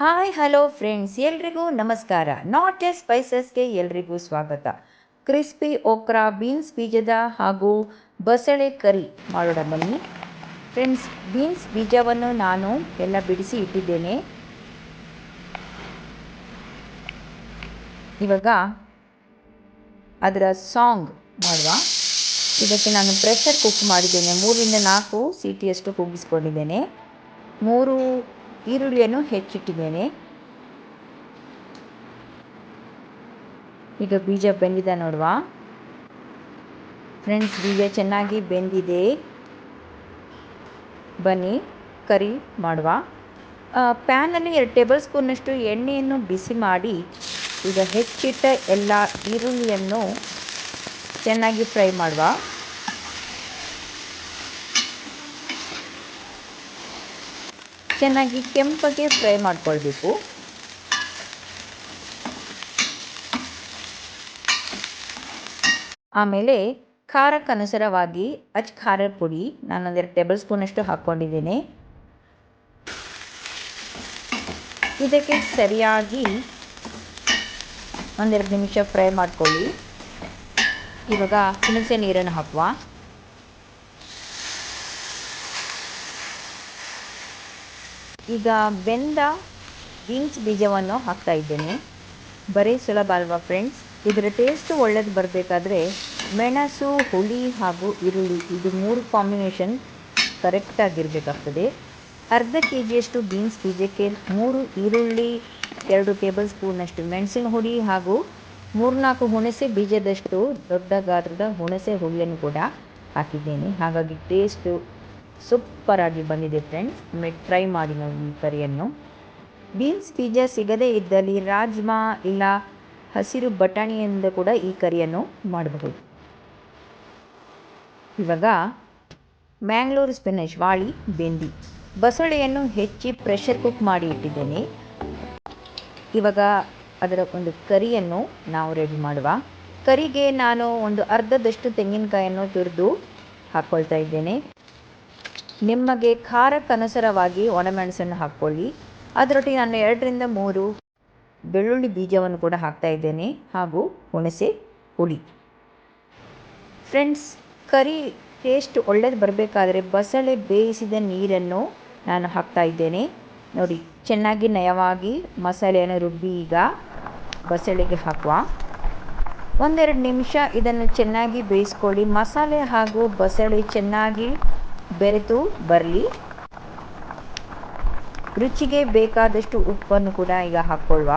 Hi hello friends, ಎಲ್ರಿಗೂ ನಮಸ್ಕಾರ. Not just ಸ್ಪೈಸಸ್ಗೆ ಎಲ್ರಿಗೂ ಸ್ವಾಗತ. ಕ್ರಿಸ್ಪಿ ಓಕ್ರಾ ಬೀನ್ಸ್ ಬೀಜದ ಹಾಗೂ ಬಸಳೆ ಕರಿ ಮಾಡೋಣ ಬನ್ನಿ. ಫ್ರೆಂಡ್ಸ್, ಬೀನ್ಸ್ ಬೀಜವನ್ನು ನಾನು ಎಲ್ಲ ಬಿಡಿಸಿ ಇಟ್ಟಿದ್ದೇನೆ. ಇವಾಗ ಅದರ ಸಾಂಗ್ ಮಾಡುವ. ಇದಕ್ಕೆ ನಾನು ಪ್ರೆಷರ್ ಕುಕ್ ಮಾಡಿದ್ದೇನೆ. 3-4 ಸೀಟಿಯಷ್ಟು ಕೂಗಿಸ್ಕೊಂಡಿದ್ದೇನೆ. 3 ಈರುಳ್ಳಿಯನ್ನು ಹೆಚ್ಚಿಟ್ಟಿದ್ದೇನೆ. ಈಗ ಬೀಜ ಬೆಂದಿದೆ ನೋಡುವ. ಫ್ರೆಂಡ್ಸ್, ಬೀಜ ಚೆನ್ನಾಗಿ ಬೆಂದಿದೆ. ಬನ್ನಿ ಕರಿ ಮಾಡುವ. ಪ್ಯಾನಲ್ಲಿ 2 ಟೇಬಲ್ ಸ್ಪೂನಷ್ಟು ಎಣ್ಣೆಯನ್ನು ಬಿಸಿ ಮಾಡಿ ಈಗ ಹೆಚ್ಚಿಟ್ಟ ಎಲ್ಲ ಈರುಳ್ಳಿಯನ್ನು ಚೆನ್ನಾಗಿ ಫ್ರೈ ಮಾಡುವ. ಚೆನ್ನಾಗಿ ಕೆಂಪಗೆ ಫ್ರೈ ಮಾಡ್ಕೊಳ್ಬೇಕು. ಆಮೇಲೆ ಖಾರಕ್ಕನುಸಾರವಾಗಿ ಖಾರದ ಪುಡಿ ನಾನು 2 ಟೇಬಲ್ ಸ್ಪೂನಷ್ಟು ಹಾಕ್ಕೊಂಡಿದ್ದೇನೆ. ಇದಕ್ಕೆ ಸರಿಯಾಗಿ 1-2 ನಿಮಿಷ ಫ್ರೈ ಮಾಡ್ಕೊಳ್ಳಿ. ಇವಾಗ ಹುಣಸೆ ನೀರನ್ನು ಹಾಕುವ. ಈಗ ಬೆಂದ ಬೀನ್ಸ್ ಬೀಜವನ್ನು ಹಾಕ್ತಾ ಇದ್ದೇನೆ. ಬರೀ ಸುಲಭ ಅಲ್ವಾ ಫ್ರೆಂಡ್ಸ್? ಇದರ ಟೇಸ್ಟು ಒಳ್ಳೇದು ಬರಬೇಕಾದ್ರೆ ಮೆಣಸು, ಹುಳಿ ಹಾಗೂ ಈರುಳ್ಳಿ ಇದು 3 ಕಾಂಬಿನೇಷನ್ ಕರೆಕ್ಟಾಗಿರಬೇಕಾಗ್ತದೆ. ಅರ್ಧ ಕೆ ಜಿಯಷ್ಟು ಬೀನ್ಸ್ ಬೀಜಕ್ಕೆ 3 ಈರುಳ್ಳಿ, 2 ಟೇಬಲ್ ಸ್ಪೂನಷ್ಟು ಮೆಣಸಿನ ಹುಡಿ ಹಾಗೂ 3-4 ಹುಣಸೆ ಬೀಜದಷ್ಟು ದೊಡ್ಡ ಗಾತ್ರದ ಹುಣಸೆ ಹುಳಿಯನ್ನು ಕೂಡ ಹಾಕಿದ್ದೇನೆ. ಹಾಗಾಗಿ ಟೇಸ್ಟು ಸೂಪರಾಗಿ ಬಂದಿದೆ ಫ್ರೆಂಡ್ಸ್. ಒಮ್ಮೆ ಟ್ರೈ ಮಾಡಿ ನೋಡಿ ಈ ಕರಿಯನ್ನು. ಬೀನ್ಸ್ ಬೀಜ ಸಿಗದೇ ಇದ್ದಲ್ಲಿ ರಾಜ್ಮಾ ಇಲ್ಲ ಹಸಿರು ಬಟಾಣಿಯಿಂದ ಕೂಡ ಈ ಕರಿಯನ್ನು ಮಾಡಬಹುದು. ಇವಾಗ ಮ್ಯಾಂಗ್ಳೂರು ಸ್ಪಿನಚ್ ವಾಳಿ ಬೆಂದಿ ಬಸಳೆಯನ್ನು ಹೆಚ್ಚಿ ಪ್ರೆಷರ್ ಕುಕ್ ಮಾಡಿ ಇಟ್ಟಿದ್ದೇನೆ. ಇವಾಗ ಅದರ ಒಂದು ಕರಿಯನ್ನು ನಾವು ರೆಡಿ ಮಾಡುವ. ಕರಿಗೆ ನಾನು ಒಂದು ಅರ್ಧದಷ್ಟು ತೆಂಗಿನಕಾಯನ್ನು ತುರಿದು ಹಾಕ್ಕೊಳ್ತಾ ಇದ್ದೇನೆ. ನಿಮಗೆ ಖಾರಕ್ಕನುಸಾರವಾಗಿ ಒಣಮೆಣಸನ್ನು ಹಾಕ್ಕೊಳ್ಳಿ. ಅದರೊಟ್ಟಿಗೆ ನಾನು 2-3 ಬೆಳ್ಳುಳ್ಳಿ ಬೀಜವನ್ನು ಕೂಡ ಹಾಕ್ತಾ ಇದ್ದೇನೆ ಹಾಗೂ ಹುಣಸೆ ಹುಳಿ. ಫ್ರೆಂಡ್ಸ್, ಕರಿ ಟೇಸ್ಟ್ ಒಳ್ಳೇದು ಬರಬೇಕಾದ್ರೆ ಬಸಳೆ ಬೇಯಿಸಿದ ನೀರನ್ನು ನಾನು ಹಾಕ್ತಾ ಇದ್ದೇನೆ. ನೋಡಿ, ಚೆನ್ನಾಗಿ ನಯವಾಗಿ ಮಸಾಲೆಯನ್ನು ರುಬ್ಬಿ ಈಗ ಬಸಳೆಗೆ ಹಾಕುವ. 1-2 ನಿಮಿಷ ಇದನ್ನು ಚೆನ್ನಾಗಿ ಬೇಯಿಸ್ಕೊಳ್ಳಿ. ಮಸಾಲೆ ಹಾಗೂ ಬಸಳೆ ಚೆನ್ನಾಗಿ ಬೆರೆತು ಬರಲಿ. ರುಚಿಗೆ ಬೇಕಾದಷ್ಟು ಉಪ್ಪನ್ನು ಕೂಡ ಈಗ ಹಾಕ್ಕೊಳ್ಳುವ.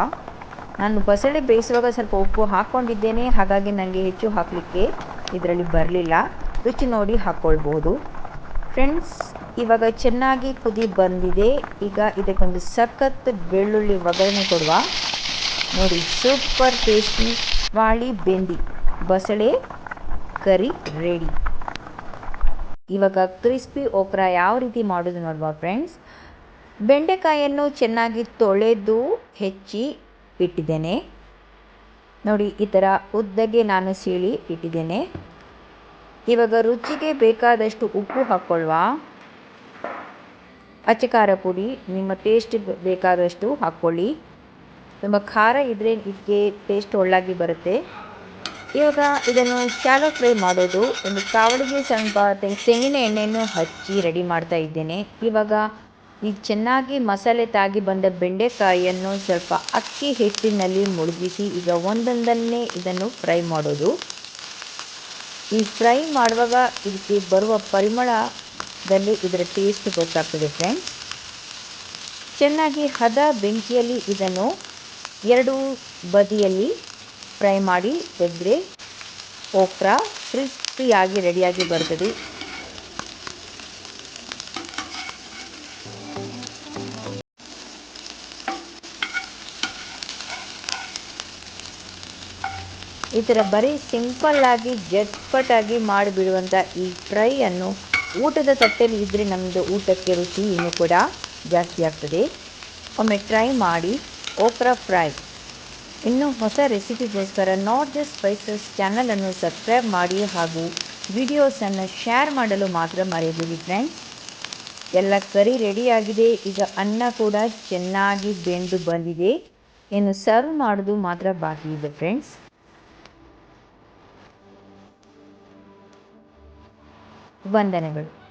ನಾನು ಬಸಳೆ ಬೇಯಿಸುವಾಗ ಸ್ವಲ್ಪ ಉಪ್ಪು ಹಾಕ್ಕೊಂಡಿದ್ದೇನೆ, ಹಾಗಾಗಿ ನನಗೆ ಹೆಚ್ಚು ಹಾಕಲಿಕ್ಕೆ ಇದರಲ್ಲಿ ಬರಲಿಲ್ಲ. ರುಚಿ ನೋಡಿ ಹಾಕ್ಕೊಳ್ಬೋದು. ಫ್ರೆಂಡ್ಸ್, ಇವಾಗ ಚೆನ್ನಾಗಿ ಕುದಿ ಬಂದಿದೆ. ಈಗ ಇದಕ್ಕೊಂದು ಸಖತ್ ಬೆಳ್ಳುಳ್ಳಿ ಒಗ್ಗರಣೆ ಕೊಡುವ. ನೋಡಿ, ಸೂಪರ್ ಟೇಸ್ಟಿ ವಾಳಿ ಬೆಂದಿ ಬಸಳೆ ಕರಿ ರೆಡಿ. ಇವಾಗ ಕ್ರಿಸ್ಪಿ ಓಕ್ರಾ ಯಾವ ರೀತಿ ಮಾಡೋದು ನೋಡುವ ಫ್ರೆಂಡ್ಸ್. ಬೆಂಡೆಕಾಯನ್ನು ಚೆನ್ನಾಗಿ ತೊಳೆದು ಹೆಚ್ಚಿ ಇಟ್ಟಿದ್ದೇನೆ. ನೋಡಿ, ಈ ಥರ ಉದ್ದಗೆ ನಾನು ಸೀಳಿ ಇಟ್ಟಿದ್ದೇನೆ. ಇವಾಗ ರುಚಿಗೆ ಬೇಕಾದಷ್ಟು ಉಪ್ಪು ಹಾಕ್ಕೊಳ್ಳುವ. ಖಾರ ಪುಡಿ ನಿಮ್ಮ ಟೇಸ್ಟ್ ಬೇಕಾದಷ್ಟು ಹಾಕ್ಕೊಳ್ಳಿ. ತುಂಬ ಖಾರ ಇದ್ದರೆ ಇದಕ್ಕೆ ಟೇಸ್ಟ್ ಒಳ್ಳಾಗಿ ಬರುತ್ತೆ. ಇವಾಗ ಇದನ್ನು ಶಾಲೋ ಫ್ರೈ ಮಾಡೋದು. ಒಂದು ಕಾವಲಿಗೆ ಸ್ವಲ್ಪ ತೆಂಗಿನ ಎಣ್ಣೆಯನ್ನು ಹಚ್ಚಿ ರೆಡಿ ಮಾಡ್ತಾ ಇದ್ದೇನೆ. ಇವಾಗ ಈಗ ಚೆನ್ನಾಗಿ ಮಸಾಲೆ ತಾಗಿ ಬಂದ ಬೆಂಡೆಕಾಯಿಯನ್ನು ಸ್ವಲ್ಪ ಅಕ್ಕಿ ಹಿಟ್ಟಿನಲ್ಲಿ ಮುಳುಗಿಸಿ ಈಗ ಒಂದೊಂದನ್ನೇ ಇದನ್ನು ಫ್ರೈ ಮಾಡೋದು. ಈ ಫ್ರೈ ಮಾಡುವಾಗ ಇದಕ್ಕೆ ಬರುವ ಪರಿಮಳದಲ್ಲಿ ಇದರ ಟೇಸ್ಟ್ ಗೊತ್ತಾಗ್ತದೆ ಫ್ರೆಂಡ್ಸ್. ಚೆನ್ನಾಗಿ ಹದ ಬೆಂಕಿಯಲ್ಲಿ ಇದನ್ನು 2 ಬದಿಯಲ್ಲಿ ಫ್ರೈ ಮಾಡಿ ತೆಗೆದ್ರೆ ಓಕ್ರಾ ಕ್ರಿಸ್ಪಿಯಾಗಿ ರೆಡಿಯಾಗಿ ಬರ್ತದೆ. ಈ ಥರ ಬರೀ ಸಿಂಪಲ್ಲಾಗಿ ಜಟ್ಪಟಾಗಿ ಮಾಡಿಬಿಡುವಂಥ ಈ ಫ್ರೈಯನ್ನು ಊಟದ ತಟ್ಟೆಯಲ್ಲಿ ಇದ್ದರೆ ನಮ್ಮದು ಊಟಕ್ಕೆ ರುಚಿ ಇನ್ನೂ ಕೂಡ ಜಾಸ್ತಿ ಆಗ್ತದೆ. ಒಮ್ಮೆ ಟ್ರೈ ಮಾಡಿ ಓಕ್ರಾ ಫ್ರೈ. ಇನ್ನೂ ಹೊಸ ರೆಸಿಪಿಗೋಸ್ಕರ ನಾಟ್ ಜಸ್ಟ್ ಸ್ಪೈಸಸ್ ಚಾನಲನ್ನು ಸಬ್ಸ್ಕ್ರೈಬ್ ಮಾಡಿ ಹಾಗೂ ವಿಡಿಯೋಸನ್ನು ಶೇರ್ ಮಾಡಲು ಮಾತ್ರ ಮರೆಯದಿರಿ ಫ್ರೆಂಡ್ಸ್. ಎಲ್ಲ ಕರಿ ರೆಡಿಯಾಗಿದೆ. ಈಗ ಅನ್ನ ಕೂಡ ಚೆನ್ನಾಗಿ ಬೆಂದು ಬಂದಿದೆ. ಇನ್ನು ಸರ್ವ್ ಮಾಡೋದು ಮಾತ್ರ ಬಾಕಿ ಇದೆ ಫ್ರೆಂಡ್ಸ್. ವಂದನೆಗಳು.